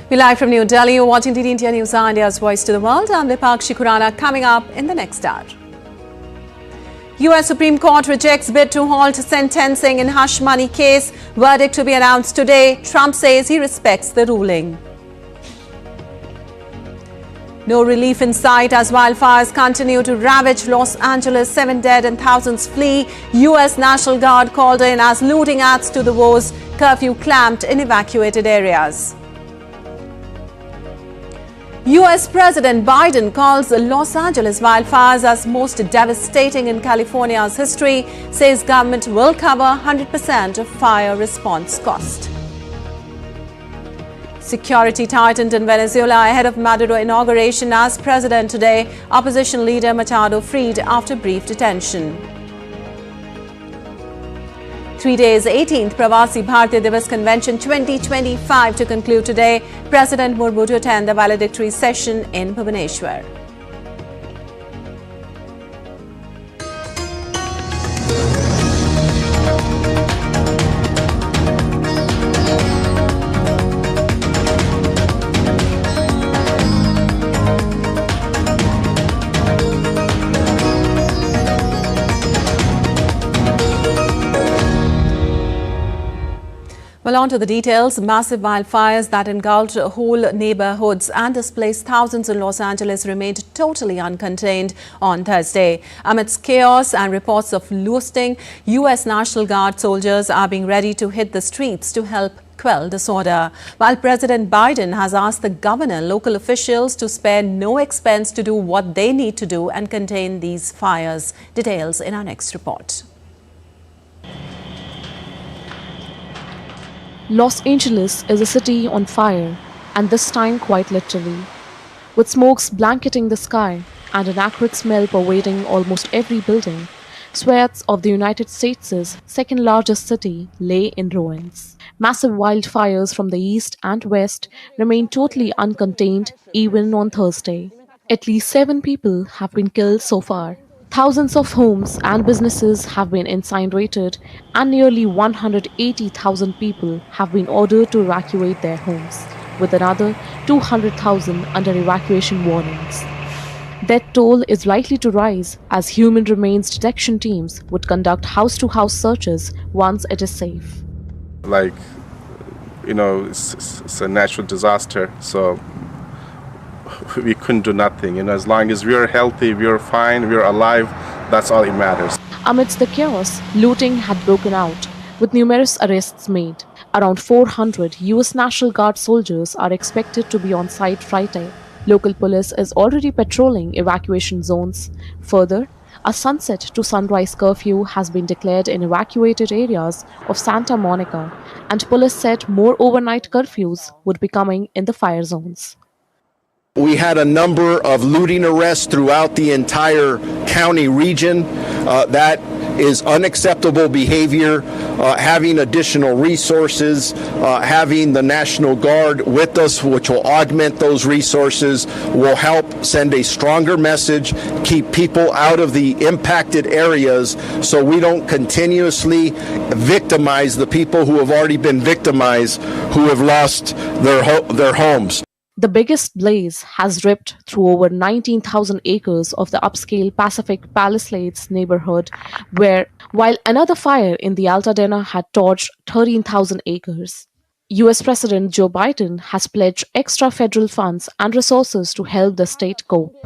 We're live from New Delhi. You're watching DD India News, India's Voice to the World. I'm Vipakshi Khurana. Coming up in the next hour. US Supreme Court rejects bid to halt sentencing in hush money case. Verdict to be announced today. Trump says he respects the ruling. No relief in sight as wildfires continue to ravage Los Angeles. 7 dead and thousands flee. US National Guard called in as looting adds to the woes. Curfew clamped in evacuated areas. US President Biden calls the Los Angeles wildfires as most devastating in California's history. Says government will cover 100% of fire response cost. Security tightened in Venezuela ahead of Maduro inauguration as president today. Opposition leader Machado freed after brief detention. 3 days, 18th Pravasi Bharatiya Divas Convention 2025 to conclude today. President Murmu to attend the valedictory session in Bhubaneswar. Well, on to the details. Massive wildfires that engulfed whole neighborhoods and displaced thousands in Los Angeles remained totally uncontained on Thursday. Amidst chaos and reports of looting, U.S. National Guard soldiers are being ready to hit the streets to help quell disorder. While President Biden has asked the governor and local officials to spare no expense to do what they need to do and contain these fires. Details in our next report. Los Angeles is a city on fire, and this time quite literally. With smokes blanketing the sky and an acrid smell pervading almost every building, swaths of the United States' second largest city lay in ruins. Massive wildfires from the east and west remain totally uncontained even on Thursday. At least 7 people have been killed so far. Thousands of homes and businesses have been incinerated, and nearly 180,000 people have been ordered to evacuate their homes, with another 200,000 under evacuation warnings. Death toll is likely to rise as human remains detection teams would conduct house-to-house searches once it is safe. It's a natural disaster, so we couldn't do nothing. As long as we're healthy, we're fine, we're alive, that's all that matters. Amidst the chaos, looting had broken out, with numerous arrests made. Around 400 US National Guard soldiers are expected to be on site Friday. Local police is already patrolling evacuation zones. Further, a sunset to sunrise curfew has been declared in evacuated areas of Santa Monica, and police said more overnight curfews would be coming in the fire zones. We had a number of looting arrests throughout the entire county region. That is unacceptable behavior. Having additional resources, having the National Guard with us, which will augment those resources, will help send a stronger message, keep people out of the impacted areas so we don't continuously victimize the people who have already been victimized, who have lost their homes. The biggest blaze has ripped through over 19,000 acres of the upscale Pacific Palisades neighborhood, while another fire in the Altadena had torched 13,000 acres. US President Joe Biden has pledged extra federal funds and resources to help the state cope.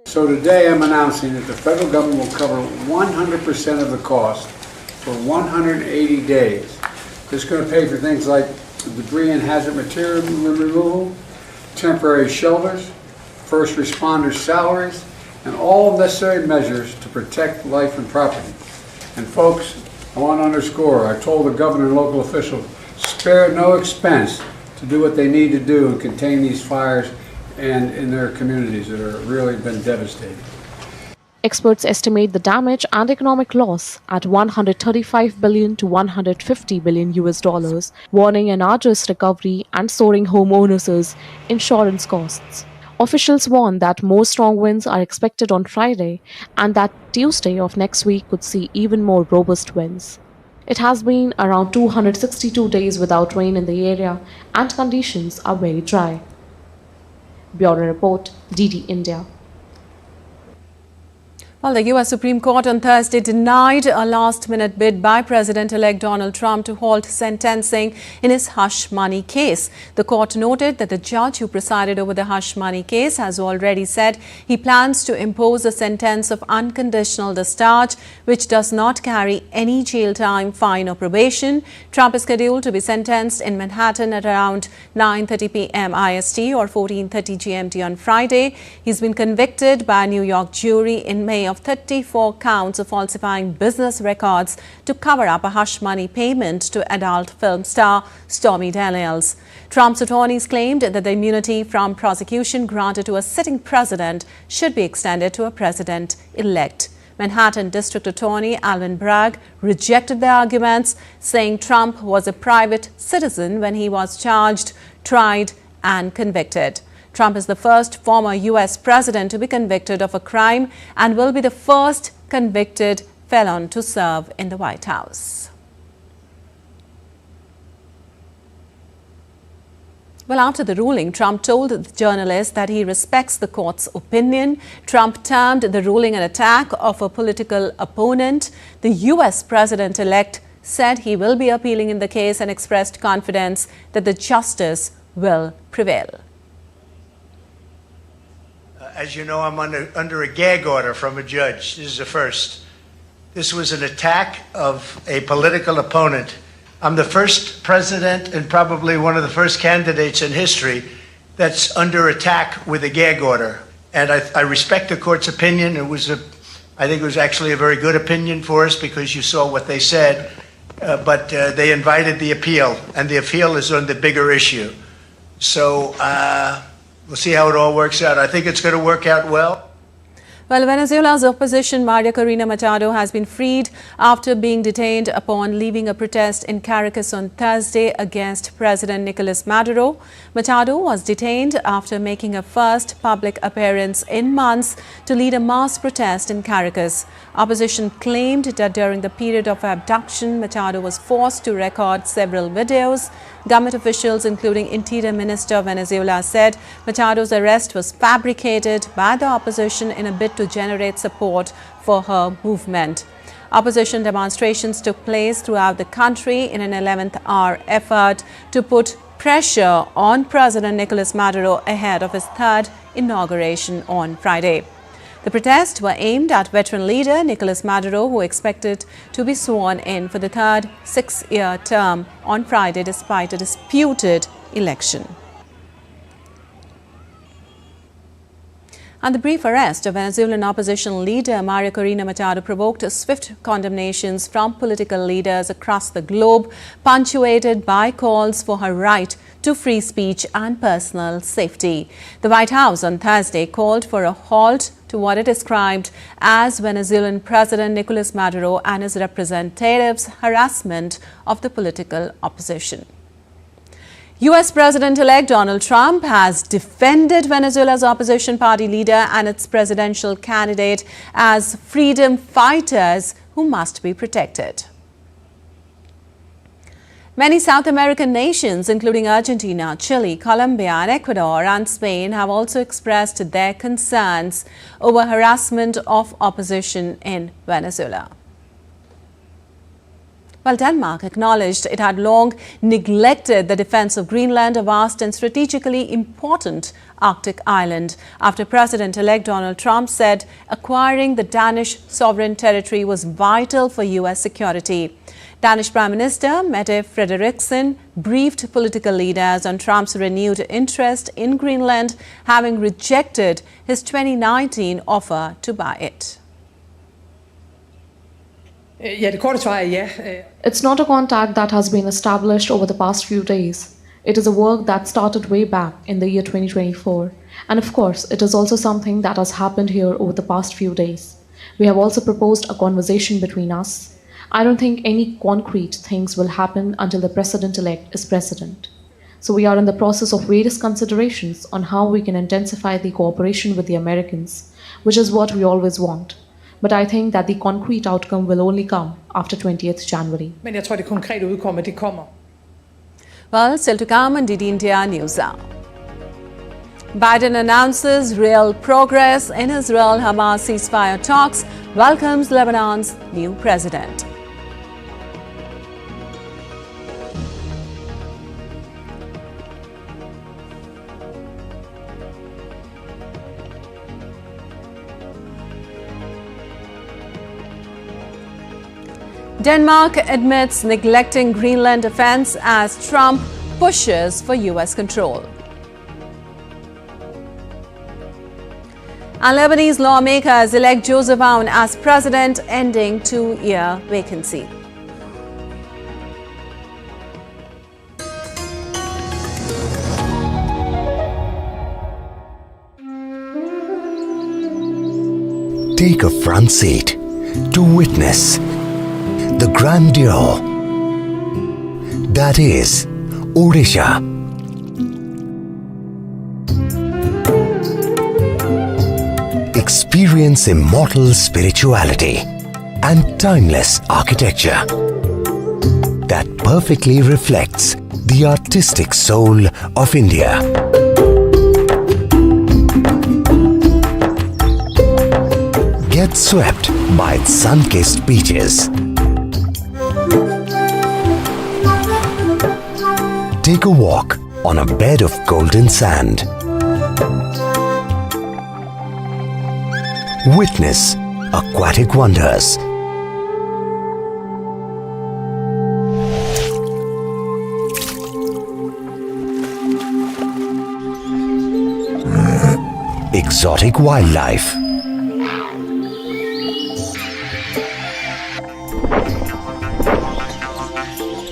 So today I'm announcing that the federal government will cover 100% of the cost for 180 days. This is going to pay for things like debris and hazard material removal, temporary shelters, first responders' salaries, and all necessary measures to protect life and property. And folks, I want to underscore, I told the governor and local officials, spare no expense to do what they need to do and contain these fires and in their communities that have really been devastating. Experts estimate the damage and economic loss at 135 billion to 150 billion US dollars, warning an arduous recovery and soaring homeowners' insurance costs. Officials warn that more strong winds are expected on Friday and that Tuesday of next week could see even more robust winds. It has been around 262 days without rain in the area and conditions are very dry. Bureau Report, DD India. Well, the U.S. Supreme Court on Thursday denied a last-minute bid by President-elect Donald Trump to halt sentencing in his hush money case. The court noted that the judge who presided over the hush money case has already said he plans to impose a sentence of unconditional discharge, which does not carry any jail time, fine or probation. Trump is scheduled to be sentenced in Manhattan at around 9:30 p.m. IST or 14:30 GMT on Friday. He's been convicted by a New York jury in May of 34 counts of falsifying business records to cover up a hush money payment to adult film star Stormy Daniels. Trump's attorneys claimed that the immunity from prosecution granted to a sitting president should be extended to a president-elect. Manhattan District Attorney Alvin Bragg rejected the arguments, saying Trump was a private citizen when he was charged, tried and convicted. Trump is the first former U.S. president to be convicted of a crime and will be the first convicted felon to serve in the White House. Well, after the ruling, Trump told the journalists that he respects the court's opinion. Trump termed the ruling an attack of a political opponent. The U.S. president-elect said he will be appealing in the case and expressed confidence that the justice will prevail. As you know, I'm under a gag order from a judge. This is the first. This was an attack of a political opponent. I'm the first president and probably one of the first candidates in history that's under attack with a gag order. And I respect the court's opinion. I think it was actually a very good opinion for us because you saw what they said. But they invited the appeal, and the appeal is on the bigger issue. So we'll see how it all works out. I think it's going to work out well. Well, Venezuela's opposition, Maria Corina Machado, has been freed after being detained upon leaving a protest in Caracas on Thursday against President Nicolas Maduro. Machado was detained after making her first public appearance in months to lead a mass protest in Caracas. Opposition claimed that during the period of her abduction, Machado was forced to record several videos. Government officials, including Interior Minister of Venezuela, said Machado's arrest was fabricated by the opposition in a bid to generate support for her movement. Opposition demonstrations took place throughout the country in an 11th hour effort to put pressure on President Nicolas Maduro ahead of his third inauguration on Friday. The protests were aimed at veteran leader Nicolas Maduro, who expected to be sworn in for the third six-year term on Friday despite a disputed election. And the brief arrest of Venezuelan opposition leader Maria Corina Machado provoked swift condemnations from political leaders across the globe, punctuated by calls for her right to free speech and personal safety. The White House on Thursday called for a halt to what it described as Venezuelan President Nicolas Maduro and his representatives' harassment of the political opposition. U.S. President-elect Donald Trump has defended Venezuela's opposition party leader and its presidential candidate as freedom fighters who must be protected. Many South American nations, including Argentina, Chile, Colombia, and Ecuador and Spain, have also expressed their concerns over harassment of opposition in Venezuela. Well, Denmark acknowledged it had long neglected the defense of Greenland, a vast and strategically important Arctic island, after President-elect Donald Trump said acquiring the Danish sovereign territory was vital for U.S. security. Danish Prime Minister Mette Frederiksen briefed political leaders on Trump's renewed interest in Greenland, having rejected his 2019 offer to buy it. It's not a contact that has been established over the past few days. It is a work that started way back in the year 2024. And of course, it is also something that has happened here over the past few days. We have also proposed a conversation between us. I don't think any concrete things will happen until the president-elect is president. So we are in the process of various considerations on how we can intensify the cooperation with the Americans, which is what we always want. But I think that the concrete outcome will only come after 20th January. Men jeg tror, det konkrete udkomme, det kommer. Well, still to come on India News Hour. Biden announces real progress in Israel-Hamas ceasefire talks, welcomes Lebanon's new president. Denmark admits neglecting Greenland defense as Trump pushes for U.S. control. And Lebanese lawmakers elect Joseph Aoun as president, ending two-year vacancy. Take a front seat to witness the grandeur that is Odisha. Experience immortal spirituality and timeless architecture that perfectly reflects the artistic soul of India. Get swept by its sun-kissed beaches. Take a walk on a bed of golden sand. Witness aquatic wonders. Exotic wildlife.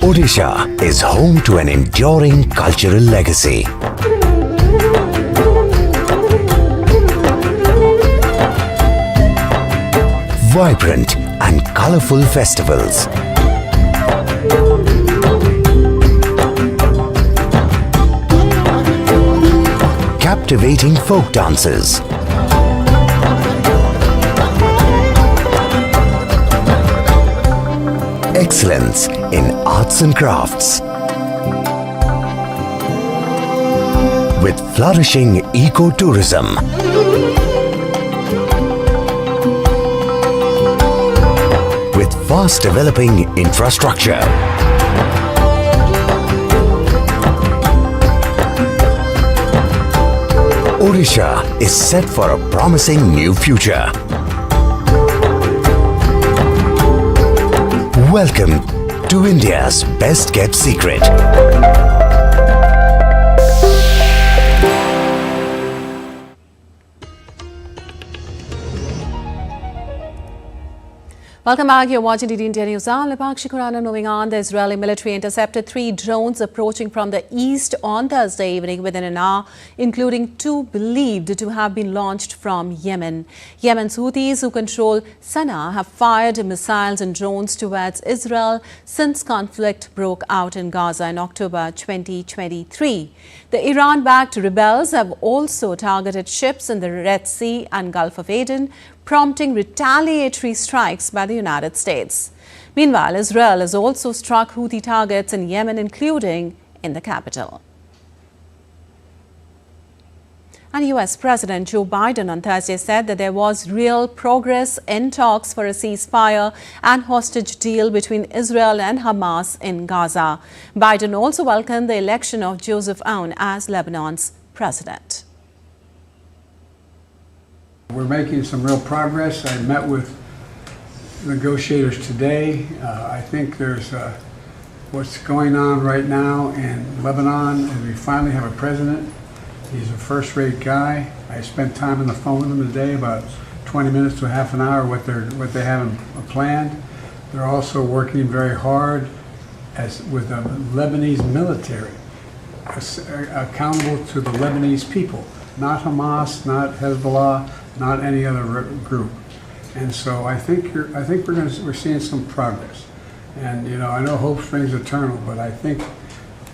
Odisha is home to an enduring cultural legacy. Vibrant and colorful festivals. Captivating folk dances. Excellence in arts and crafts. With flourishing eco-tourism. With fast developing infrastructure. Odisha is set for a promising new future. Welcome to India's best kept secret. Welcome back. You're watching DD India News. Moving on, the Israeli military intercepted 3 drones approaching from the east on Thursday evening within an hour, including 2 believed to have been launched from Yemen. Yemen's Houthis, who control Sana'a, have fired missiles and drones towards Israel since conflict broke out in Gaza in October 2023. The Iran-backed rebels have also targeted ships in the Red Sea and Gulf of Aden, prompting retaliatory strikes by the United States. Meanwhile, Israel has also struck Houthi targets in Yemen, including in the capital. And US President Joe Biden on Thursday said that there was real progress in talks for a ceasefire and hostage deal between Israel and Hamas in Gaza. Biden also welcomed the election of Joseph Aoun as Lebanon's president. We're making some real progress. I met with negotiators today. I think there's what's going on right now in Lebanon, and we finally have a president. He's a first-rate guy. I spent time on the phone with him today, about 20 minutes to half an hour, what they have planned. They're also working very hard with the Lebanese military, accountable to the Lebanese people, not Hamas, not Hezbollah, not any other group. And so I think we're seeing some progress. And you know, I know hope springs eternal, but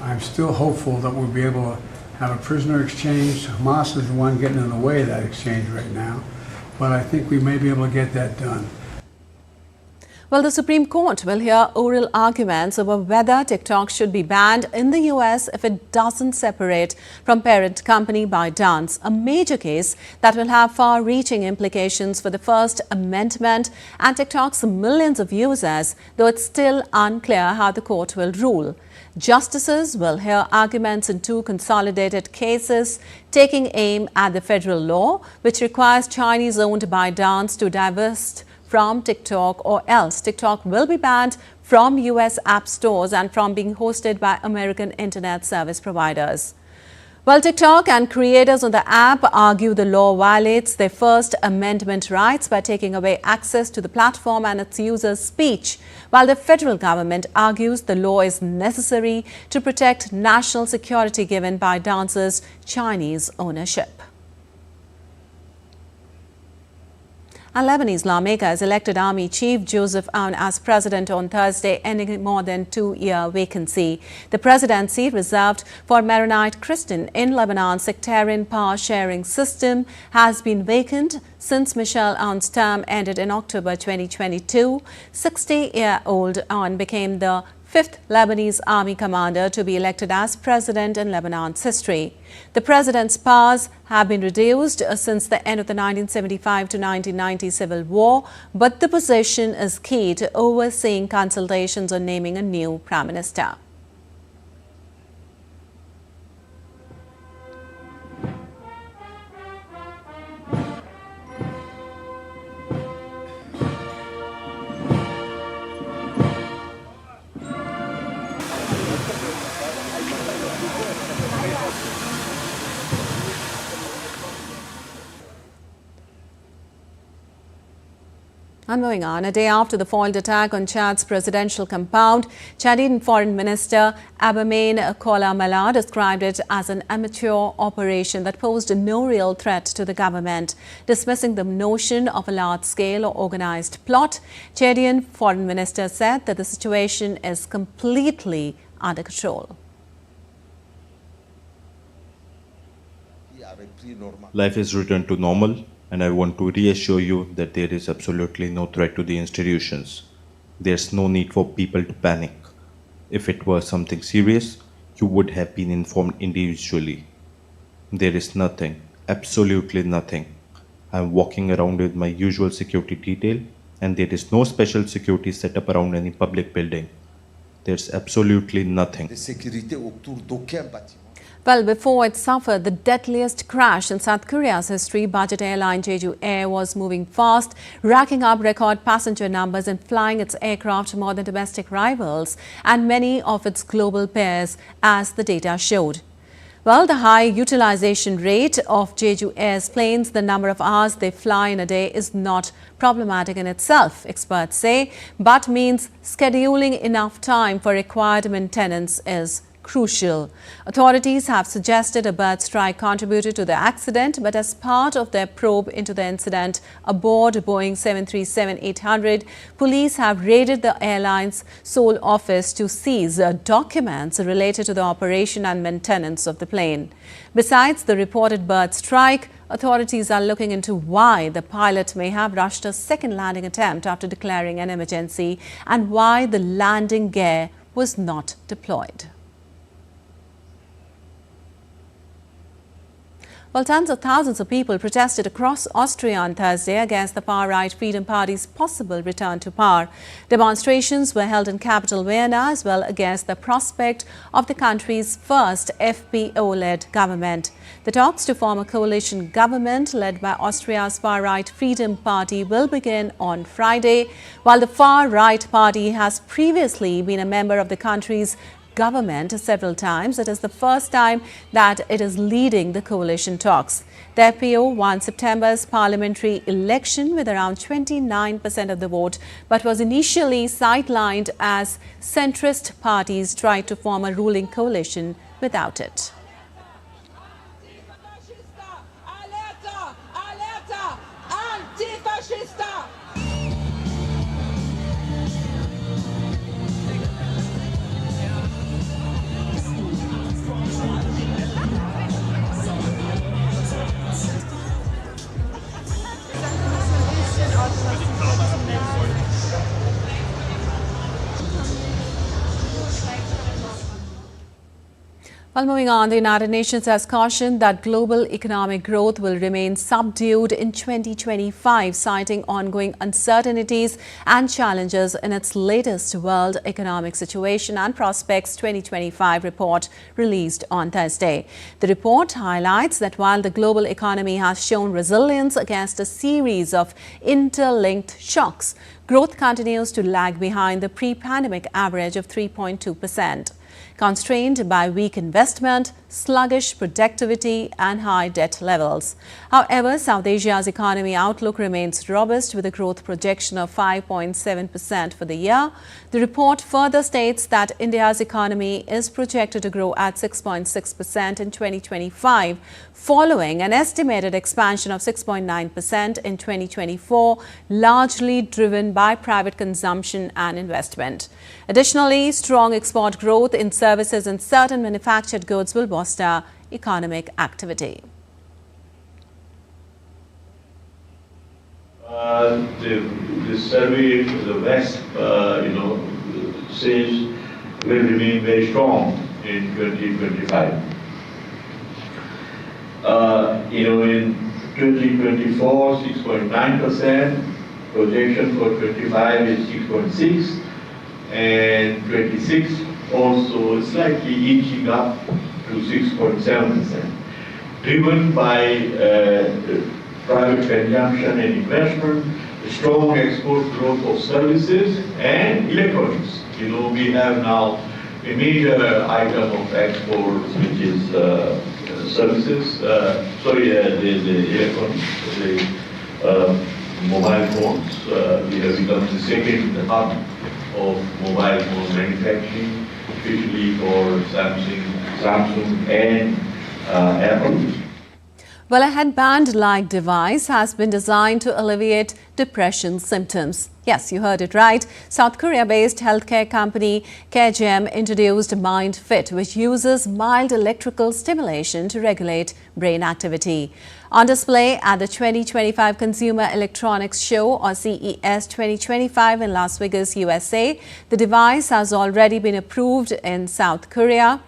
I'm still hopeful that we'll be able to have a prisoner exchange. Hamas is the one getting in the way of that exchange right now. but I think we may be able to get that done. Well, the Supreme Court will hear oral arguments over whether TikTok should be banned in the US if it doesn't separate from parent company ByteDance, a major case that will have far-reaching implications for the First Amendment and TikTok's millions of users, though it's still unclear how the court will rule. Justices will hear arguments in two consolidated cases, taking aim at the federal law, which requires Chinese-owned ByteDance to divest from TikTok, or else TikTok will be banned from US app stores and from being hosted by American internet service providers. Well, TikTok and creators on the app argue the law violates their First Amendment rights by taking away access to the platform and its users' speech, while the federal government argues the law is necessary to protect national security given ByteDance's Chinese ownership. And Lebanese lawmakers elected Army Chief Joseph Aoun as president on Thursday, ending a more than two-year vacancy. The presidency, reserved for Maronite Christian in Lebanon's sectarian power-sharing system, has been vacant since Michel Aoun's term ended in October 2022. 60-year-old Aoun became the fifth Lebanese army commander to be elected as president in Lebanon's history. The president's powers have been reduced since the end of the 1975 to 1990 civil war, but the position is key to overseeing consultations on naming a new prime minister. And moving on, a day after the foiled attack on Chad's presidential compound, Chadian Foreign Minister Abamane Kola Mala described it as an amateur operation that posed no real threat to the government. Dismissing the notion of a large-scale or organized plot, Chadian Foreign Minister said that the situation is completely under control. Life is returned to normal, and I want to reassure you that there is absolutely no threat to the institutions. There's no need for people to panic. If it were something serious, you would have been informed individually. There is nothing, absolutely nothing. I'm walking around with my usual security detail, and there is no special security set up around any public building. There's absolutely nothing. Well, before it suffered the deadliest crash in South Korea's history, budget airline Jeju Air was moving fast, racking up record passenger numbers and flying its aircraft more than domestic rivals and many of its global peers, as the data showed. Well, the high utilization rate of Jeju Air's planes, the number of hours they fly in a day, is not problematic in itself, experts say, but means scheduling enough time for required maintenance is crucial. Authorities have suggested a bird strike contributed to the accident, but as part of their probe into the incident aboard Boeing 737-800, police have raided the airline's Seoul office to seize documents related to the operation and maintenance of the plane. Besides the reported bird strike, authorities are looking into why the pilot may have rushed a second landing attempt after declaring an emergency and why the landing gear was not deployed. Well, tens of thousands of people protested across Austria on Thursday against the far-right Freedom Party's possible return to power. Demonstrations were held in capital Vienna as well against the prospect of the country's first FPO-led government. The talks to form a coalition government led by Austria's far-right Freedom Party will begin on Friday. While the far-right party has previously been a member of the country's government several times, it is the first time that it is leading the coalition talks. The FPO won September's parliamentary election with around 29% of the vote, but was initially sidelined as centrist parties tried to form a ruling coalition without it. Well, moving on, the United Nations has cautioned that global economic growth will remain subdued in 2025, citing ongoing uncertainties and challenges in its latest World Economic Situation and Prospects 2025 report released on Thursday. The report highlights that while the global economy has shown resilience against a series of interlinked shocks, growth continues to lag behind the pre-pandemic average of 3.2%. Constrained by weak investment, sluggish productivity and high debt levels. However, South Asia's economy outlook remains robust with a growth projection of 5.7% for the year. The report further states that India's economy is projected to grow at 6.6% in 2025, following an estimated expansion of 6.9% in 2024, largely driven by private consumption and investment. Additionally, strong export growth in services and certain manufactured goods will bolster economic activity. The survey, the West, says will remain very strong in 2025. In 2024, 6.9%, projection for 25 is 6.6%, and 26 also slightly inching up to 6.7%, driven by private consumption and investment, strong export growth of services and electronics. We have now a major item of exports, which is services, the electronics, the mobile phones. We have become the second hub of mobile phone manufacturing, especially for Samsung and Apple. Well, a headband-like device has been designed to alleviate depression symptoms. Yes, you heard it right. South Korea-based healthcare company KGM introduced MindFit, which uses mild electrical stimulation to regulate brain activity. On display at the 2025 Consumer Electronics Show, or CES 2025 in Las Vegas, USA, the device has already been approved in South Korea.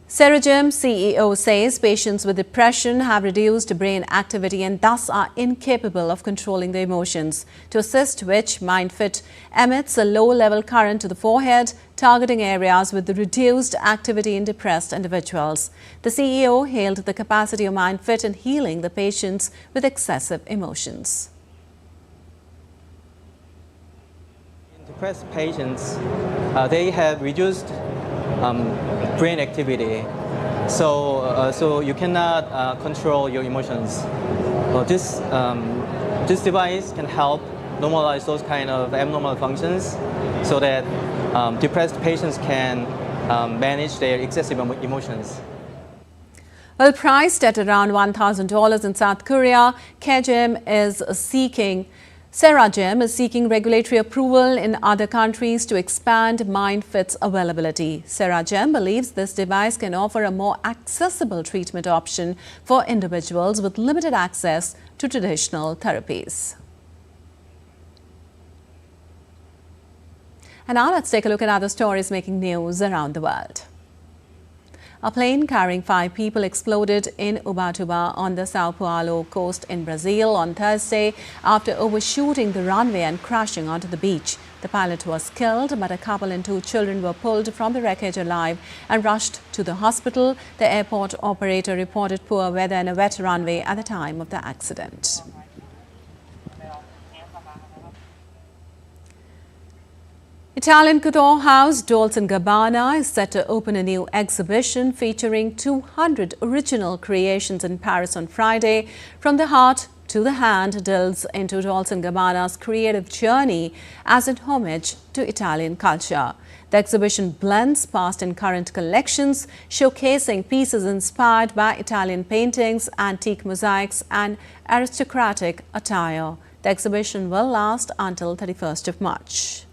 Serogym CEO says patients with depression have reduced brain activity and thus are incapable of controlling their emotions, to assist which MindFit emits a low-level current to the forehead, targeting areas with the reduced activity in depressed individuals. The CEO hailed the capacity of MindFit in healing the patients with excessive emotions. In depressed patients, they have reduced brain activity, so you cannot control your emotions. This device can help normalize those kind of abnormal functions, so that depressed patients can manage their excessive emotions. Well, priced at around $1,000 in South Korea, Serogym is seeking regulatory approval in other countries to expand MindFit's availability. Serogym believes this device can offer a more accessible treatment option for individuals with limited access to traditional therapies. And now let's take a look at other stories making news around the world. A plane carrying 5 people exploded in Ubatuba on the Sao Paulo coast in Brazil on Thursday after overshooting the runway and crashing onto the beach. The pilot was killed, but a couple and 2 children were pulled from the wreckage alive and rushed to the hospital. The airport operator reported poor weather and a wet runway at the time of the accident. Italian couture house Dolce & Gabbana is set to open a new exhibition featuring 200 original creations in Paris on Friday. From the heart to the hand delves into Dolce & Gabbana's creative journey as an homage to Italian culture. The exhibition blends past and current collections, showcasing pieces inspired by Italian paintings, antique mosaics and aristocratic attire. The exhibition will last until 31st of March.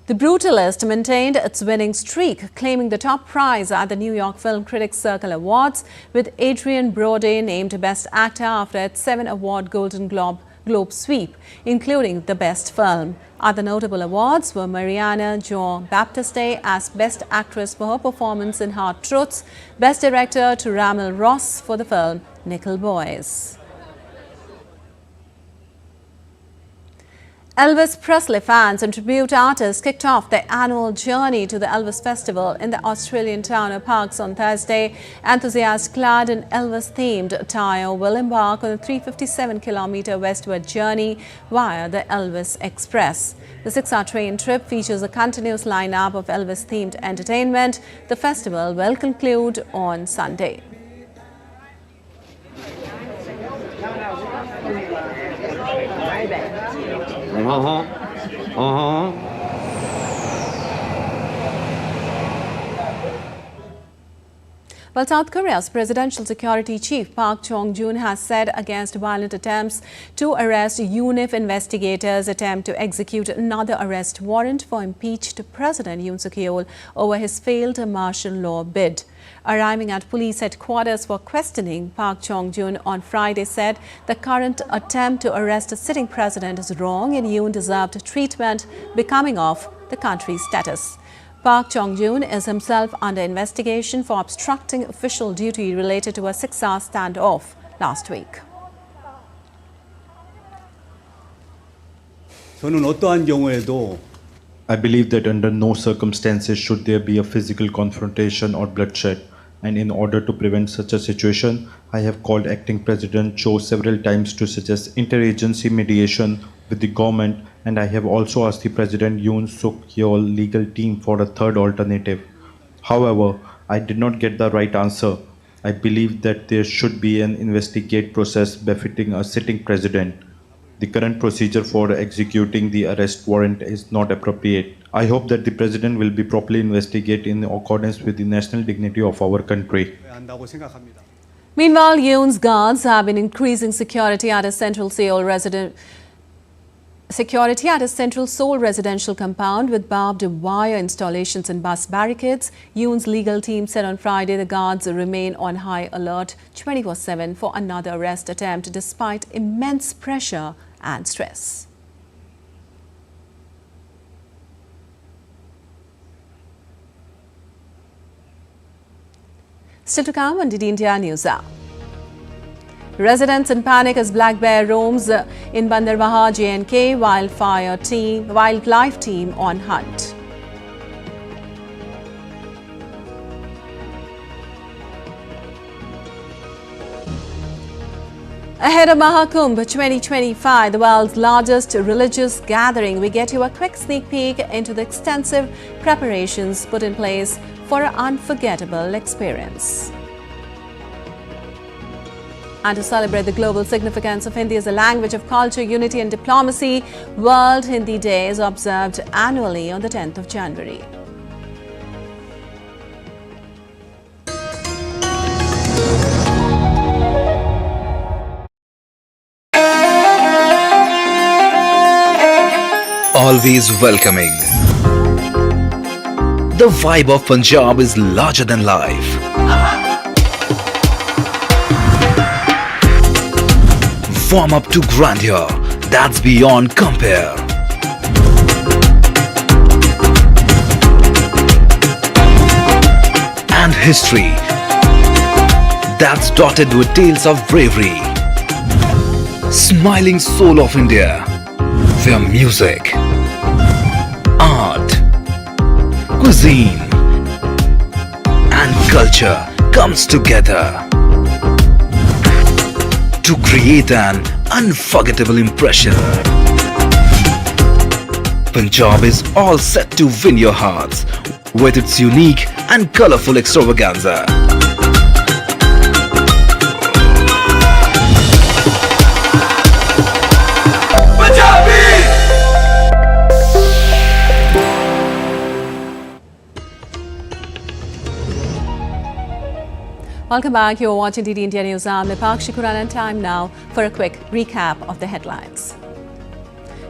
The Brutalist maintained its winning streak, claiming the top prize at the New York Film Critics Circle Awards, with Adrien Brody named Best Actor after its 7-award Golden Globe Globe sweep, including the Best Film. Other notable awards were Mariana Jo Baptiste as Best Actress for her performance in Hard Truths, Best Director to Ramal Ross for the film Nickel Boys. Elvis Presley fans and tribute artists kicked off their annual journey to the Elvis Festival in the Australian town of Parkes on Thursday. Enthusiasts clad in Elvis-themed attire will embark on a 357-kilometre westward journey via the Elvis Express. The 6-hour train trip features a continuous lineup of Elvis-themed entertainment. The festival will conclude on Sunday. Well, South Korea's presidential security chief Park Chung-joon has said against violent attempts to arrest UNIF investigators' attempt to execute another arrest warrant for impeached President Yoon Suk-yeol over his failed martial law bid. Arriving at police headquarters for questioning, Park Chung-joon on Friday said the current attempt to arrest a sitting president is wrong and Yoon deserved treatment becoming of the country's status. Park Chung-joon is himself under investigation for obstructing official duty related to a 6-hour standoff last week. I believe that under no circumstances should there be a physical confrontation or bloodshed. And in order to prevent such a situation, I have called Acting President Cho several times to suggest interagency mediation with the government, and I have also asked the President Yoon Suk-yeol legal team for a third alternative. However, I did not get the right answer. I believe that there should be an investigate process befitting a sitting president. The current procedure for executing the arrest warrant is not appropriate. I hope that the President will be properly investigated in accordance with the national dignity of our country. Meanwhile, Yoon's guards have been increasing security at his Central Seoul residential compound with barbed wire installations and bus barricades. Yoon's legal team said on Friday the guards remain on high alert 24/7 for another arrest attempt despite immense pressure and stress. Still to come on DD India News Hour. Residents in panic as black bear roams in Bandarbaha, J&K, wildlife team on hunt. Ahead of Mahakumbh 2025, the world's largest religious gathering, we get you a quick sneak peek into the extensive preparations put in place for an unforgettable experience. And to celebrate the global significance of Hindi as a language of culture, unity and diplomacy, World Hindi Day is observed annually on the 10th of January. Always welcoming. The vibe of Punjab is larger than life. Warm up to grandeur that's beyond compare. And history that's dotted with tales of bravery. Smiling soul of India, where music, art, cuisine and culture comes together to create an unforgettable impression. Punjab is all set to win your hearts with its unique and colorful extravaganza. Welcome back. You're watching DD India News. I'm Nipakshi Kuran, and time now for a quick recap of the headlines.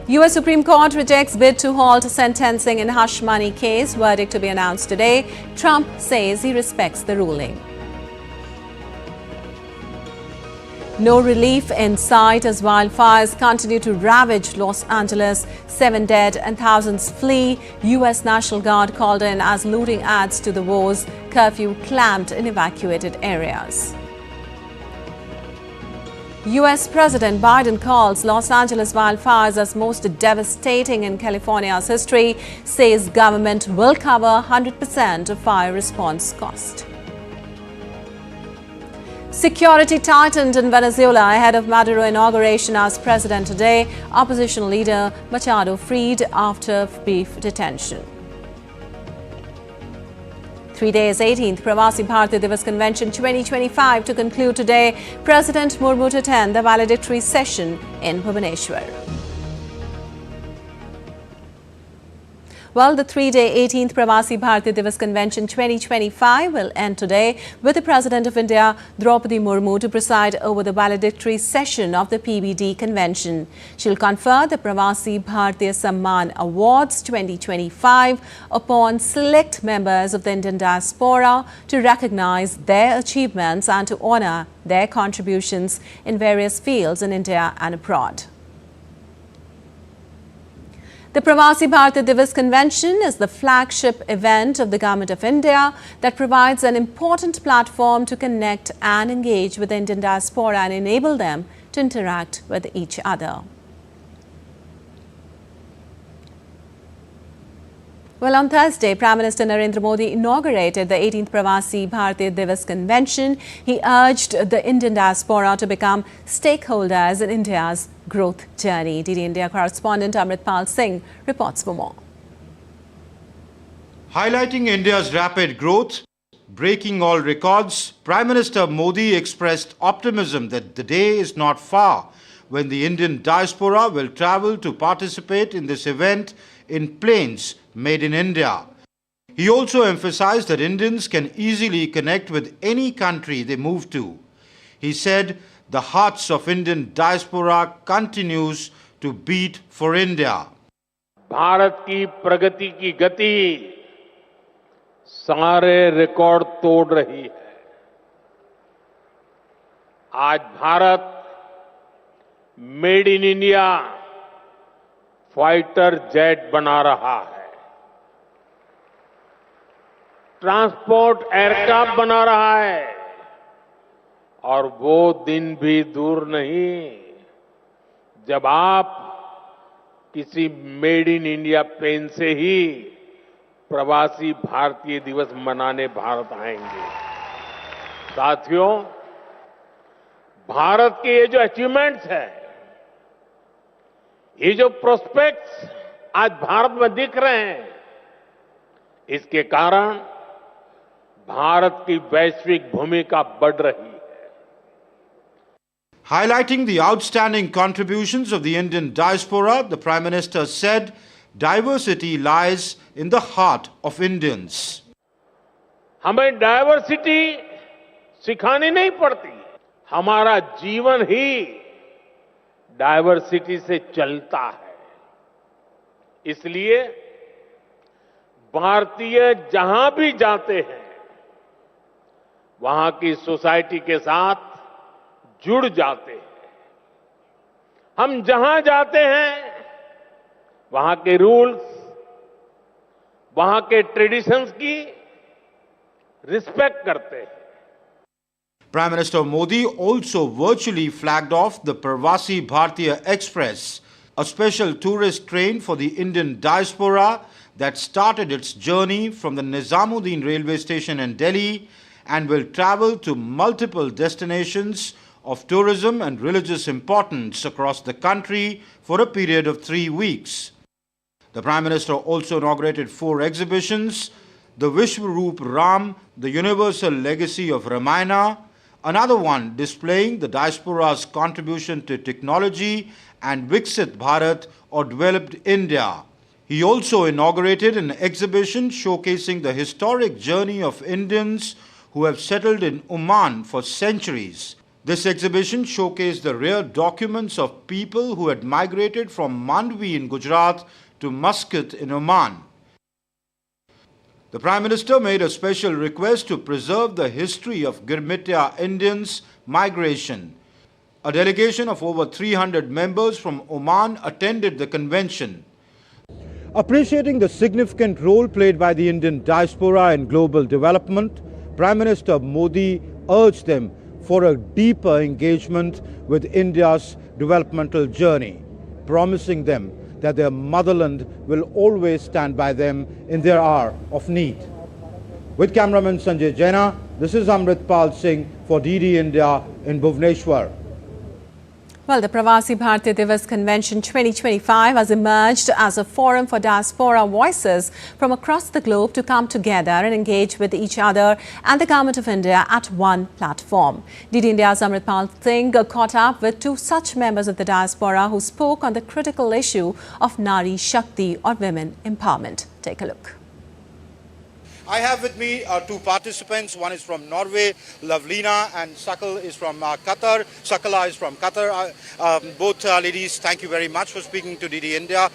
US Supreme Court rejects bid to halt sentencing in hush money case. Verdict to be announced today. Trump says he respects the ruling. No relief in sight as wildfires continue to ravage Los Angeles. 7 dead and thousands flee. U.S. National Guard called in as looting adds to the woes. Curfew clamped in evacuated areas. U.S. President Biden calls Los Angeles wildfires as most devastating in California's history, says government will cover 100% of fire response cost. Security tightened in Venezuela ahead of Maduro inauguration as president today. Opposition leader Machado freed after brief detention. 3 days 18th Pravasi Bharati Divas Convention 2025 to conclude today. President Murmu to attend the valedictory session in Bhubaneswar. Well, the 3-day 18th Pravasi Bharati Divas Convention 2025 will end today with the President of India, Draupadi Murmu, to preside over the valedictory session of the PBD convention. She'll confer the Pravasi Bharatiya Samman Awards 2025 upon select members of the Indian diaspora to recognize their achievements and to honor their contributions in various fields in India and abroad. The Pravasi Bharati Divas Convention is the flagship event of the Government of India that provides an important platform to connect and engage with the Indian diaspora and enable them to interact with each other. Well, on Thursday, Prime Minister Narendra Modi inaugurated the 18th Pravasi Bharati Divas Convention. He urged the Indian diaspora to become stakeholders in India's growth journey. DD India correspondent Amritpal Singh reports for more. Highlighting India's rapid growth, breaking all records, Prime Minister Modi expressed optimism that the day is not far when the Indian diaspora will travel to participate in this event in planes made in India. He also emphasized that Indians can easily connect with any country they move to. He said the hearts of Indian diaspora continues to beat for India. Bharat की प्रगति की गति सारे record तोड़ रही है। आज Bharat made in India fighter jet बना रहा है, ट्रांसपोर्ट एयरक्राफ्ट बना रहा है और वो दिन भी दूर नहीं जब आप किसी मेड इन इंडिया प्लेन से ही प्रवासी भारतीय दिवस मनाने भारत आएंगे। साथियों, भारत के ये जो अचीवमेंट्स है, ये जो प्रोस्पेक्ट्स आज भारत में दिख रहे हैं, इसके कारण भारत की वैश्विक भूमिका बढ़ रही है। Highlighting the outstanding contributions of the Indian diaspora, the Prime Minister said diversity lies in the heart of Indians. हमें डायवर्सिटी सिखानी नहीं पड़ती, हमारा जीवन ही डायवर्सिटी से चलता है। इसलिए भारतीय जहां भी जाते हैं, वहां की सोसाइटी के साथ जुड़ जाते हैं। हम जहां जाते हैं, वहां के रूल्स, वहां के ट्रेडिशंस की रिस्पेक्ट करते हैं। Prime Minister Modi also virtually flagged off the Pravasi Bharatiya Express, a special tourist train for the Indian diaspora that started its journey from the Nizamuddin railway station in Delhi and will travel to multiple destinations of tourism and religious importance across the country for a period of 3 weeks. The Prime Minister also inaugurated 4 exhibitions: the Vishwaroop Ram, the Universal Legacy of Ramayana, another one displaying the diaspora's contribution to technology, and Viksit Bharat, or Developed India. He also inaugurated an exhibition showcasing the historic journey of Indians who have settled in Oman for centuries. This exhibition showcased the rare documents of people who had migrated from Mandvi in Gujarat to Muscat in Oman. The Prime Minister made a special request to preserve the history of Girmitya Indians' migration. A delegation of over 300 members from Oman attended the convention. Appreciating the significant role played by the Indian diaspora in global development, Prime Minister Modi urged them for a deeper engagement with India's developmental journey, promising them that their motherland will always stand by them in their hour of need. With cameraman Sanjay Jaina, this is Amritpal Singh for DD India in Bhubaneswar. Well, the Pravasi Bharatiya Divas Convention 2025 has emerged as a forum for diaspora voices from across the globe to come together and engage with each other and the Government of India at one platform. DD India's Amritpal Singh caught up with two such members of the diaspora who spoke on the critical issue of Nari Shakti or women empowerment. Take a look. I have with me two participants. One is from Norway, Lavlina, and Sakal is from Qatar. Sakala is from Qatar. Both ladies, thank you very much for speaking to DD India.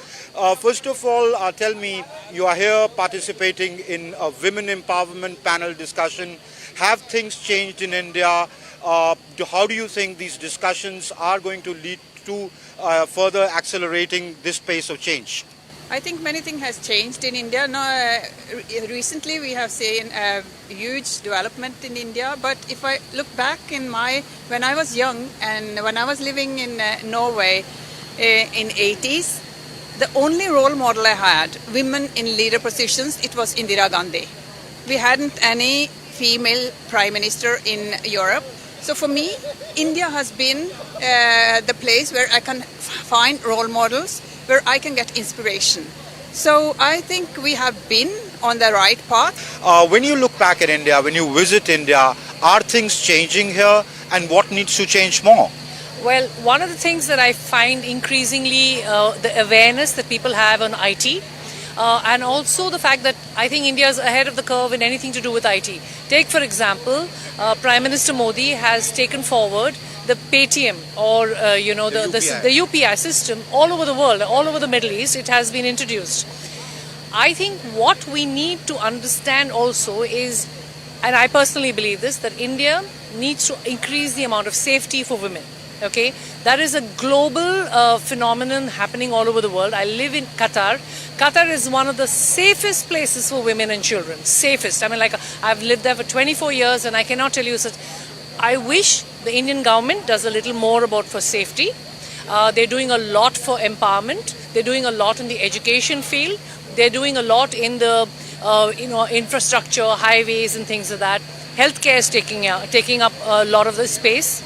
First of all, tell me, you are here participating in a women empowerment panel discussion. Have things changed in India? How do you think these discussions are going to lead to further accelerating this pace of change? I think many things has changed in India. Now, recently we have seen a huge development in India. But if I look back in when I was young and when I was living in Norway in 80s, the only role model I had, women in leader positions, it was Indira Gandhi. We hadn't any female prime minister in Europe. So for me, India has been the place where I can find role models, where I can get inspiration. So I think we have been on the right path. When you look back at India, when you visit India, are things changing here and what needs to change more? Well, one of the things that I find increasingly the awareness that people have on IT and also the fact that I think India is ahead of the curve in anything to do with IT. Take for example, Prime Minister Modi has taken forward the Paytm or the UPI system all over the world, all over the Middle East. It has been introduced. I think what we need to understand also is, and I personally believe this, that India needs to increase the amount of safety for women. Okay, that is a global phenomenon happening all over the world. I live in Qatar. Qatar is one of the safest places for women and children. Safest. I mean, like, I've lived there for 24 years and I cannot tell you such. I wish the Indian government does a little more for safety. They're doing a lot for empowerment. They're doing a lot in the education field. They're doing a lot in the infrastructure, highways and things like that. Healthcare is taking up a lot of the space.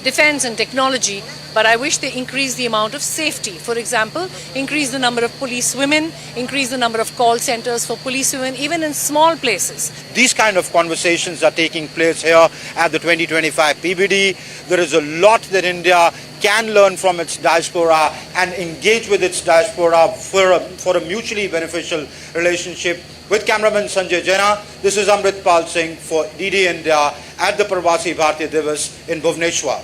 Defense and technology, but I wish they increase the amount of safety. For example, increase the number of police women, increase the number of call centers for police women, even in small places. These kind of conversations are taking place here at the 2025 PBD. There is a lot that India can learn from its diaspora and engage with its diaspora for a mutually beneficial relationship. With cameraman Sanjay Jaina, this is Amritpal Singh for DD India at the Pravasi Bharatiya Divas in Bhubaneswar.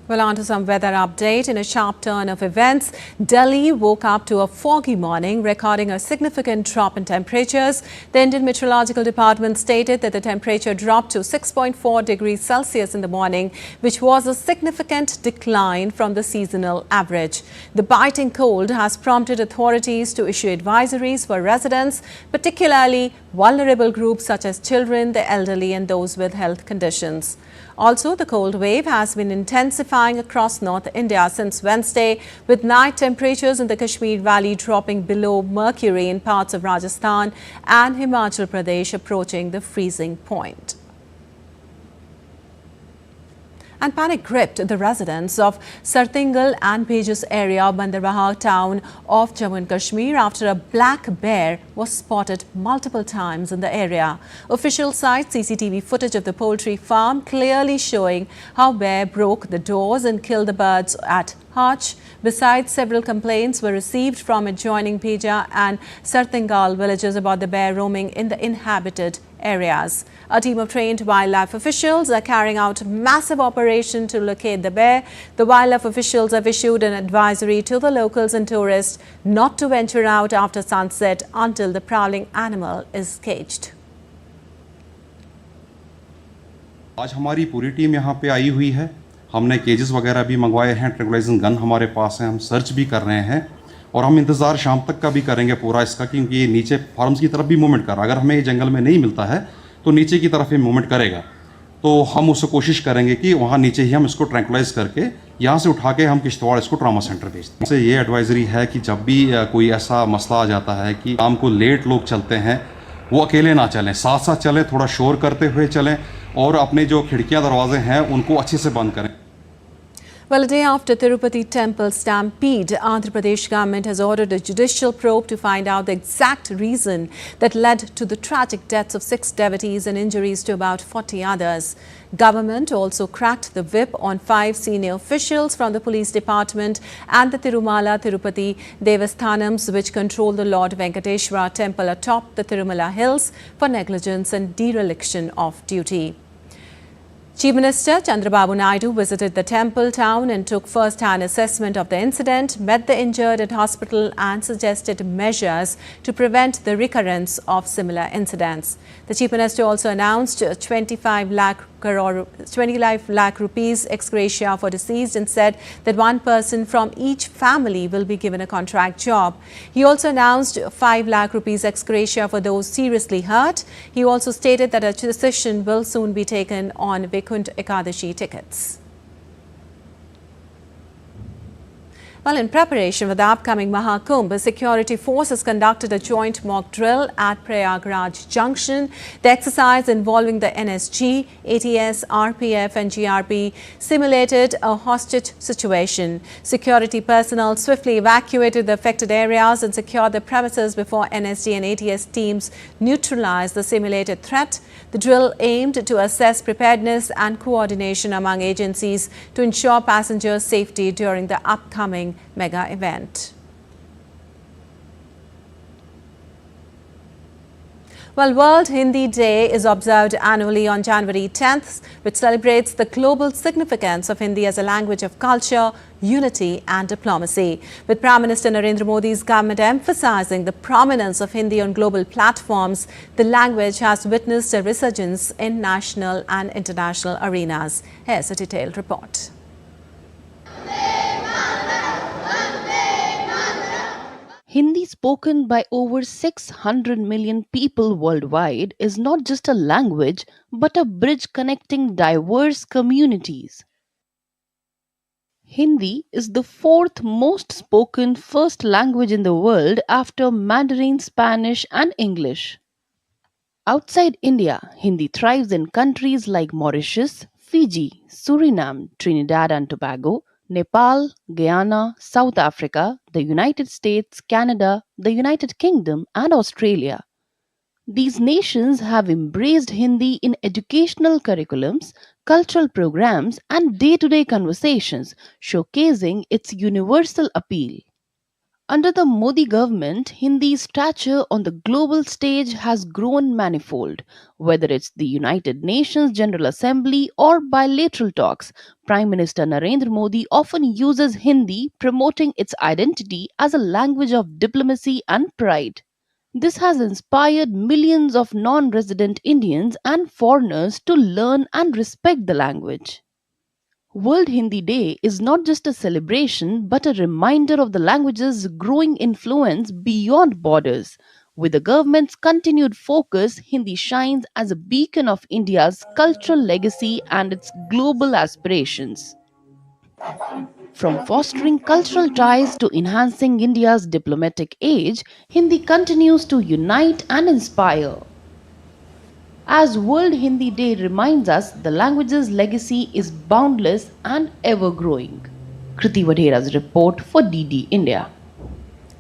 Well, on to some weather update. In a sharp turn of events, Delhi woke up to a foggy morning, recording a significant drop in temperatures. The Indian Meteorological Department stated that the temperature dropped to 6.4 degrees Celsius in the morning, which was a significant decline from the seasonal average. The biting cold has prompted authorities to issue advisories for residents, particularly vulnerable groups such as children, the elderly and those with health conditions. Also, the cold wave has been intensifying across North India since Wednesday, with night temperatures in the Kashmir Valley dropping below mercury in parts of Rajasthan and Himachal Pradesh approaching the freezing point. And panic gripped the residents of Sartingal and Bejus area of Bandarbaha town of Jammu and Kashmir after a black bear was spotted multiple times in the area. Officials cite CCTV footage of the poultry farm clearly showing how bear broke the doors and killed the birds at Hutch. Besides, several complaints were received from adjoining Beja and Sartingal villages about the bear roaming in the inhabited areas. A team of trained wildlife officials are carrying out a massive operation to locate the bear. The wildlife officials have issued an advisory to the locals and tourists not to venture out after sunset until the prowling animal is caged. आज हमारी पूरी team यहाँ पे आई हुई है. हमने केजेस वगैरह भी मंगवाए हैं, ट्रैंकुलाइजिंग गन हमारे पास है, हम सर्च भी कर रहे हैं और हम इंतज़ार शाम तक का भी करेंगे पूरा इसका, क्योंकि ये नीचे फार्म्स की तरफ भी मूवमेंट कर रहा है। अगर हमें ये जंगल में नहीं मिलता है तो नीचे की तरफ ये मूवमेंट करेगा, तो हम उससे कोशिश करेंगे कि वहाँ नीचे ही हम इसको ट्रैंकुलाइज करके यहाँ से उठा के हम किश्तवाड़ इसको ट्रामा सेंटर भेजते हैं। इससे ये एडवाइजरी है कि जब भी कोई ऐसा मसला आ जाता है कि शाम को लेट लोग चलते हैं, वो अकेले ना चलें, साथ साथ चलें, थोड़ा शोर करते हुए चलें और अपने जो खिड़कियाँ दरवाजे हैं उनको अच्छे से बंद करें। Well, a day after Tirupati temple stampede, Andhra Pradesh government has ordered a judicial probe to find out the exact reason that led to the tragic deaths of 6 devotees and injuries to about 40 others. Government also cracked the whip on 5 senior officials from the police department and the Tirumala Tirupati Devasthanams, which control the Lord Venkateshwara temple atop the Tirumala hills, for negligence and dereliction of duty. Chief Minister Chandrababu Naidu visited the temple town and took first-hand assessment of the incident, met the injured at hospital and suggested measures to prevent the recurrence of similar incidents. The Chief Minister also announced 25 lakh rupees ex gratia for deceased and said that one person from each family will be given a contract job. He also announced 5 lakh rupees ex gratia for those seriously hurt. He also stated that a decision will soon be taken on Vaikuntha Ekadashi tickets. Well, in preparation for the upcoming Mahakumbh, security forces conducted a joint mock drill at Prayagraj Junction. The exercise involving the NSG, ATS, RPF and GRP simulated a hostage situation. Security personnel swiftly evacuated the affected areas and secured the premises before NSG and ATS teams neutralized the simulated threat. The drill aimed to assess preparedness and coordination among agencies to ensure passenger safety during the upcoming mega event. Well, World Hindi Day is observed annually on January 10th, which celebrates the global significance of Hindi as a language of culture, unity and diplomacy. With Prime Minister Narendra Modi's government emphasizing the prominence of Hindi on global platforms, the language has witnessed a resurgence in national and international arenas. Here's a detailed report. Hindi spoken by over 600 million people worldwide is not just a language but a bridge connecting diverse communities. Hindi is the 4th most spoken first language in the world after Mandarin, Spanish and English. Outside India, Hindi thrives in countries like Mauritius, Fiji, Suriname, Trinidad and Tobago, Nepal, Guyana, South Africa, the United States, Canada, the United Kingdom and Australia. These nations have embraced Hindi in educational curriculums, cultural programs and day-to-day conversations, showcasing its universal appeal. Under the Modi government, Hindi's stature on the global stage has grown manifold. Whether it's the United Nations General Assembly or bilateral talks, Prime Minister Narendra Modi often uses Hindi, promoting its identity as a language of diplomacy and pride. This has inspired millions of non-resident Indians and foreigners to learn and respect the language. World Hindi Day is not just a celebration but a reminder of the language's growing influence beyond borders. With the government's continued focus, Hindi shines as a beacon of India's cultural legacy and its global aspirations. From fostering cultural ties to enhancing India's diplomatic age, Hindi continues to unite and inspire. As World Hindi Day reminds us, the language's legacy is boundless and ever-growing. Kriti Vadhera's report for DD India.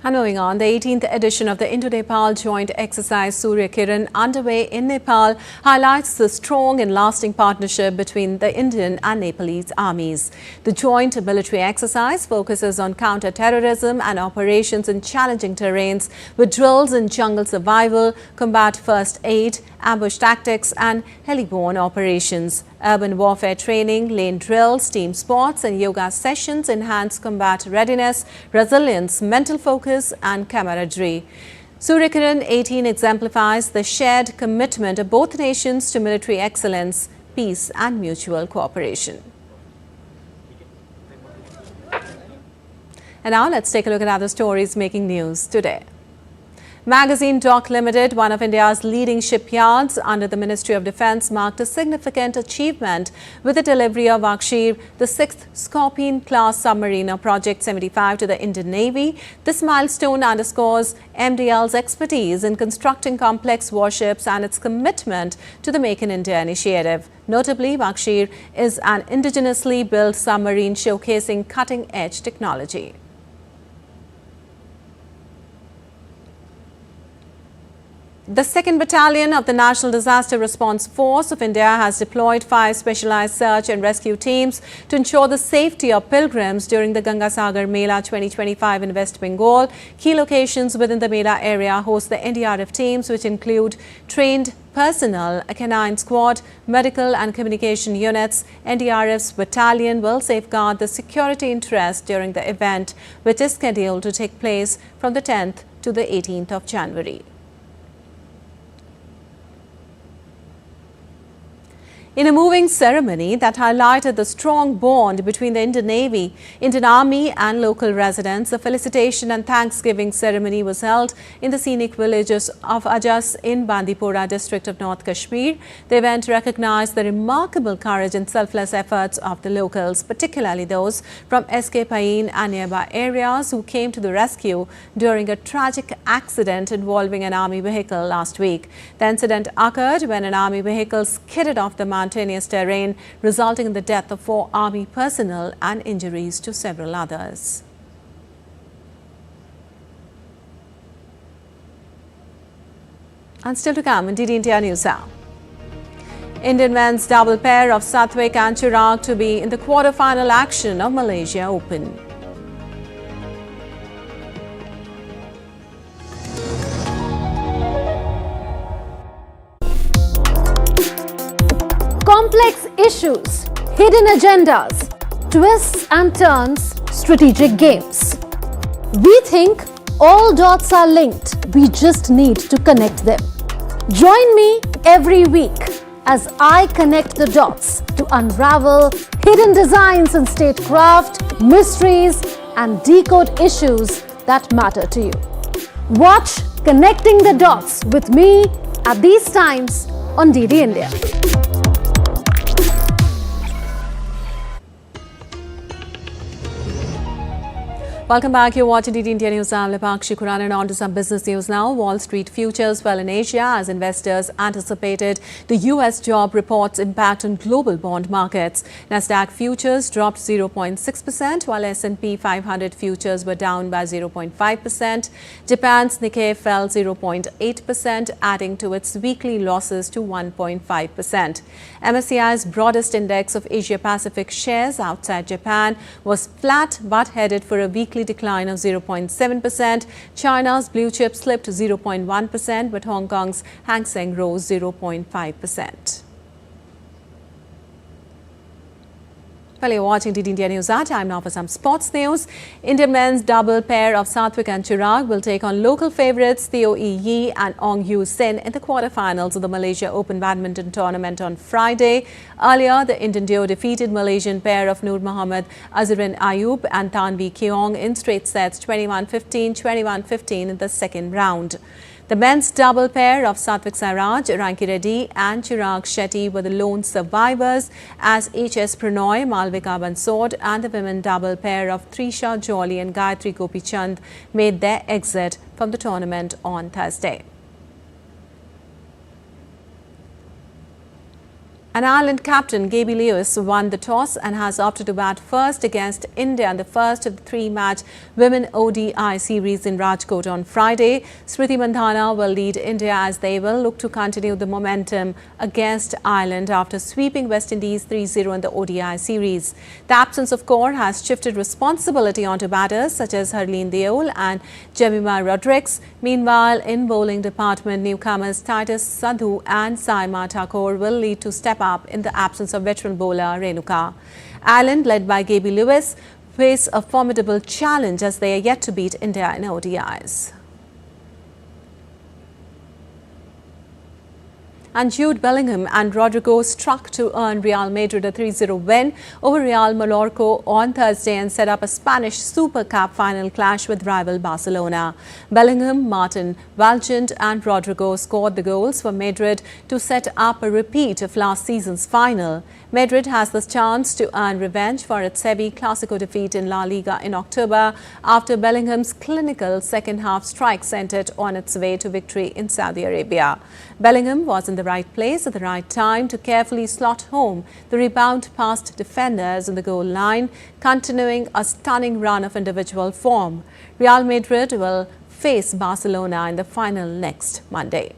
And moving on, the 18th edition of the Indo-Nepal Joint Exercise Surya Kiran underway in Nepal highlights the strong and lasting partnership between the Indian and Nepalese armies. The joint military exercise focuses on counter-terrorism and operations in challenging terrains with drills in jungle survival, combat first aid, ambush tactics and heliborne operations. Urban warfare training, lane drills, team sports and yoga sessions enhance combat readiness, resilience, mental focus and camaraderie. Surya Kiran 18 exemplifies the shared commitment of both nations to military excellence, peace and mutual cooperation. And now let's take a look at other stories making news today. Magazine Dock Limited, one of India's leading shipyards under the Ministry of Defence, marked a significant achievement with the delivery of Akshir, the 6th Scorpion-class submarine of Project 75 to the Indian Navy. This milestone underscores MDL's expertise in constructing complex warships and its commitment to the Make in India initiative. Notably, Akshir is an indigenously built submarine showcasing cutting-edge technology. The 2nd Battalion of the National Disaster Response Force of India has deployed 5 specialized search and rescue teams to ensure the safety of pilgrims during the Ganga Sagar Mela 2025 in West Bengal. Key locations within the Mela area host the NDRF teams, which include trained personnel, a canine squad, medical and communication units. NDRF's battalion will safeguard the security interest during the event, which is scheduled to take place from the 10th to the 18th of January. In a moving ceremony that highlighted the strong bond between the Indian Navy, Indian Army and local residents, a felicitation and thanksgiving ceremony was held in the scenic villages of Ajas in Bandipora district of North Kashmir. The event recognized the remarkable courage and selfless efforts of the locals, particularly those from SK Pain and nearby areas who came to the rescue during a tragic accident involving an army vehicle last week. The incident occurred when an army vehicle skidded off the mountainous terrain, resulting in the death of 4 army personnel and injuries to several others. And still to come in DD India News Now. Indian men's double pair of Satvik and Chirag to be in the quarter-final action of Malaysia Open. Complex issues, hidden agendas, twists and turns, strategic games. We think all dots are linked, we just need to connect them. Join me every week as I connect the dots to unravel hidden designs in statecraft, mysteries and decode issues that matter to you. Watch Connecting the Dots with me at these times on DD India. Welcome back. You're watching DD India News. I'm Lepakshi Kuran, and on to some business news now. Wall Street futures fell in Asia as investors anticipated the US job report's impact on global bond markets. Nasdaq futures dropped 0.6%, while S&P 500 futures were down by 0.5%. Japan's Nikkei fell 0.8%, adding to its weekly losses to 1.5%. MSCI's broadest index of Asia-Pacific shares outside Japan was flat but headed for a weekly decline of 0.7%. China's blue chip slipped 0.1%, but Hong Kong's Hang Seng rose 0.5%. Well, you're watching DD India News. Time now for some sports news. Indian men's double pair of Satvik and Chirag will take on local favourites Theo E. Yi and Ong Yu Sin in the quarterfinals of the Malaysia Open badminton tournament on Friday. Earlier, the Indian duo defeated Malaysian pair of Nur Mohammad Azharuddin Ayub and Tanvi Keong in straight sets 21-15, 21-15 in the second round. The men's double pair of Satvik Sairaj, Ranki Reddy and Chirag Shetty were the lone survivors as H.S. Pranoy, Malvika Bansod and the women double pair of Trisha Jolly and Gayatri Gopichand made their exit from the tournament on Thursday. And Ireland captain Gaby Lewis won the toss and has opted to bat first against India in the first of the 3-match Women ODI series in Rajkot on Friday. Smriti Mandhana will lead India as they will look to continue the momentum against Ireland after sweeping West Indies 3-0 in the ODI series. The absence of core has shifted responsibility onto batters such as Harleen Deol and Jemima Rodrigues. Meanwhile, in bowling department, newcomers Titus Sadhu and Saima Thakur will lead to step up in the absence of veteran bowler Renuka. Ireland, led by Gaby Lewis, face a formidable challenge as they are yet to beat India in ODIs. and Jude Bellingham and Rodrigo struck to earn Real Madrid a 3-0 win over Real Mallorca on Thursday and set up a Spanish Super Cup final clash with rival Barcelona. Bellingham, Martin Valgent and Rodrigo scored the goals for Madrid to set up a repeat of last season's final. Madrid has the chance to earn revenge for its heavy Clásico defeat in La Liga in October after Bellingham's clinical second-half strike sent it on its way to victory in Saudi Arabia. Bellingham was in the right place at the right time to carefully slot home the rebound past defenders on the goal line, continuing a stunning run of individual form. Real Madrid will face Barcelona in the final next Monday.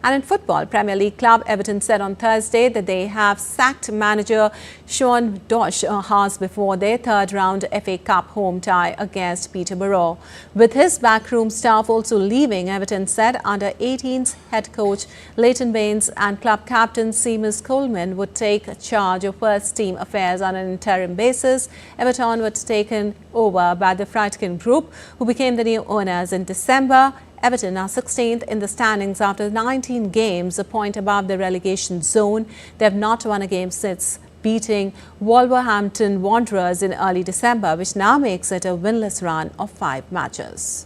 And in football, Premier League club Everton said on Thursday that they have sacked manager Sean Dyche hours before their third-round FA Cup home tie against Peterborough. With his backroom staff also leaving, Everton said under-18s head coach Leighton Baines and club captain Seamus Coleman would take charge of first-team affairs on an interim basis. Everton was taken over by the Friedkin Group, who became the new owners in December. Everton are 16th in the standings after 19 games, a point above the relegation zone. They have not won a game since beating Wolverhampton Wanderers in early December, which now makes it a winless run of 5 matches.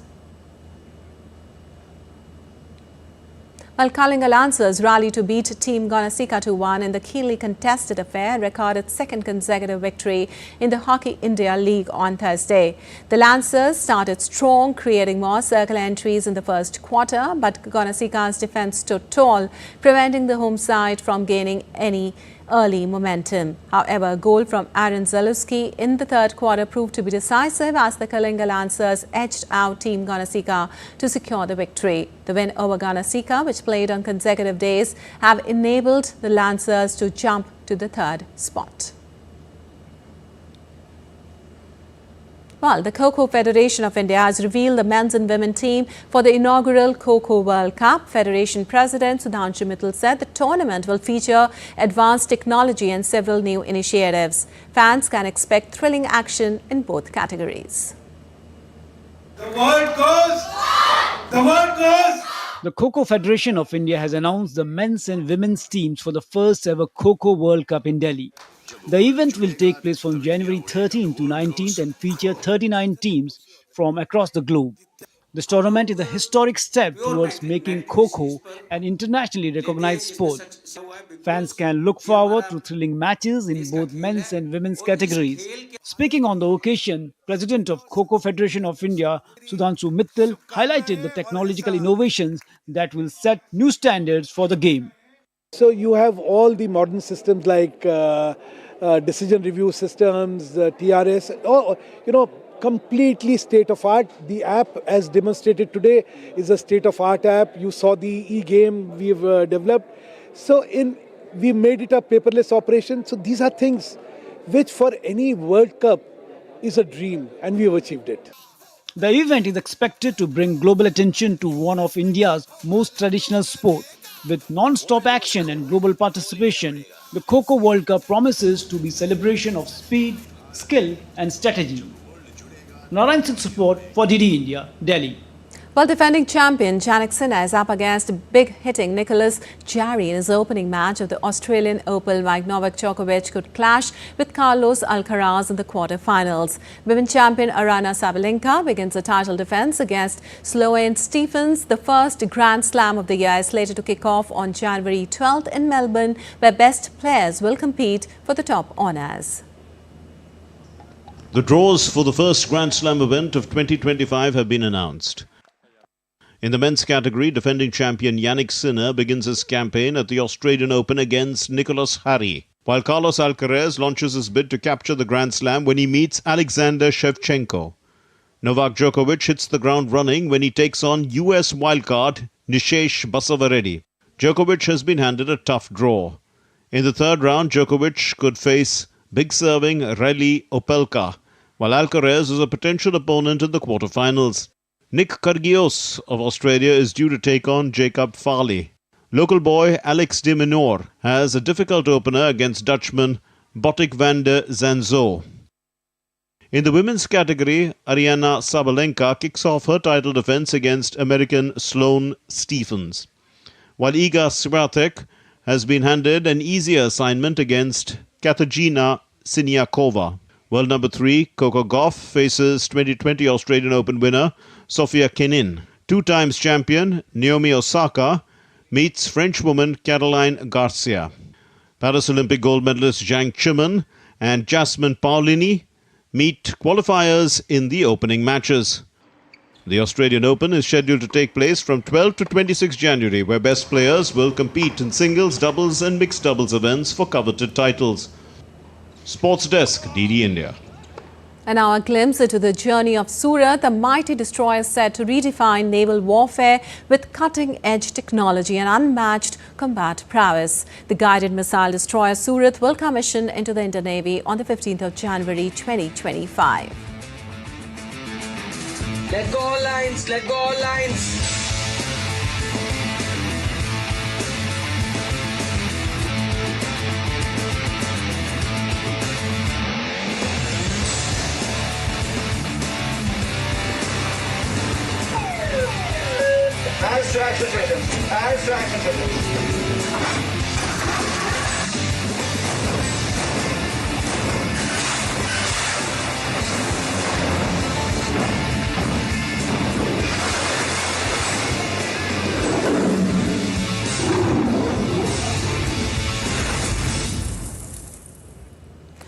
While Kalinga Lancers rally to beat Team Gonasika 2-1 in the keenly contested affair, recorded second consecutive victory in the Hockey India League on Thursday. The Lancers started strong, creating more circle entries in the first quarter, but Gonasika's defence stood tall, preventing the home side from gaining any early momentum. However, a goal from Aaron Zalewski in the third quarter proved to be decisive as the Kalinga Lancers edged out Team Gonasika to secure the victory. The win over Gonasika, which played on consecutive days, have enabled the Lancers to jump to the third spot. Well, the Kho-Kho Federation of India has revealed the men's and women's team for the inaugural Kho-Kho World Cup. Federation President Sudhanshu Mittal said the tournament will feature advanced technology and several new initiatives. Fans can expect thrilling action in both categories. The word goes! The word goes! The Kho-Kho Federation of India has announced the men's and women's teams for the first ever Kho-Kho World Cup in Delhi. The event will take place from January 13 to 19th and feature 39 teams from across the globe. This tournament is a historic step towards making Kho-Kho an internationally recognized sport. Fans can look forward to thrilling matches in both men's and women's categories. Speaking on the occasion, President of Kho-Kho Federation of India, Sudhanshu Mittal, highlighted the technological innovations that will set new standards for the game. So you have all the modern systems like decision review systems, TRS, completely state of art. The app as demonstrated today is a state of art app. You saw the e-game we've developed. So we made it a paperless operation. So these are things which for any World Cup is a dream, and we've achieved it. The event is expected to bring global attention to one of India's most traditional sports. With non-stop action and global participation, the Kho-Kho World Cup promises to be a celebration of speed, skill and strategy. Narayan Singh support for DD India, Delhi. Well, defending champion Jannik Sinner is up against big-hitting Nicholas Jarry in his opening match of the Australian Open, while Novak Djokovic could clash with Carlos Alcaraz in the quarter-finals. Women champion Aryna Sabalenka begins a title defence against Sloane Stephens. The first Grand Slam of the year is slated to kick off on January 12th in Melbourne, where best players will compete for the top honours. The draws for the first Grand Slam event of 2025 have been announced. In the men's category, defending champion Jannik Sinner begins his campaign at the Australian Open against Nicholas Jarry, while Carlos Alcaraz launches his bid to capture the Grand Slam when he meets Alexander Shevchenko. Novak Djokovic hits the ground running when he takes on US wildcard Nishesh Basavareddy. Djokovic has been handed a tough draw. In the third round, Djokovic could face big-serving Rally Opelka, while Alcaraz is a potential opponent in the quarterfinals. Nick Kyrgios of Australia is due to take on Jacob Farley. Local boy Alex de Minaur has a difficult opener against Dutchman Botic van der Zanzo. In the women's category, Ariana Sabalenka kicks off her title defense against American Sloane Stephens, while Iga Swiatek has been handed an easier assignment against Katarzyna Siniakova. World number 3, Coco Gauff, faces 2020 Australian Open winner Sofia Kenin. 2 times champion Naomi Osaka meets Frenchwoman Caroline Garcia. Paris Olympic gold medalist Zhang Qimen and Jasmine Paolini meet qualifiers in the opening matches. The Australian Open is scheduled to take place from 12 to 26 January, where best players will compete in singles, doubles and mixed doubles events for coveted titles. Sports Desk, DD India. And now a glimpse into the journey of Surat, a mighty destroyer set to redefine naval warfare with cutting-edge technology and unmatched combat prowess. The guided missile destroyer Surat will commission into the Indian Navy on the 15th of January 2025. Let go all lines, let go all lines. Hands to action taken. Hands to action taken.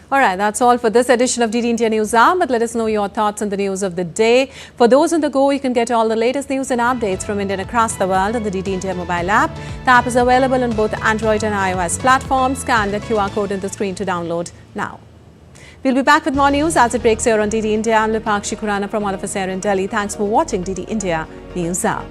All right, that's all for this edition of DD India News Hour, but let us know your thoughts on the news of the day. For those on the go, you can get all the latest news and updates from India and across the world on the DD India mobile app. The app is available on both Android and iOS platforms. Scan the QR code on the screen to download now. We'll be back with more news as it breaks here on DD India. I'm Lipakshi Khurana from all of us here in Delhi. Thanks for watching DD India News Hour.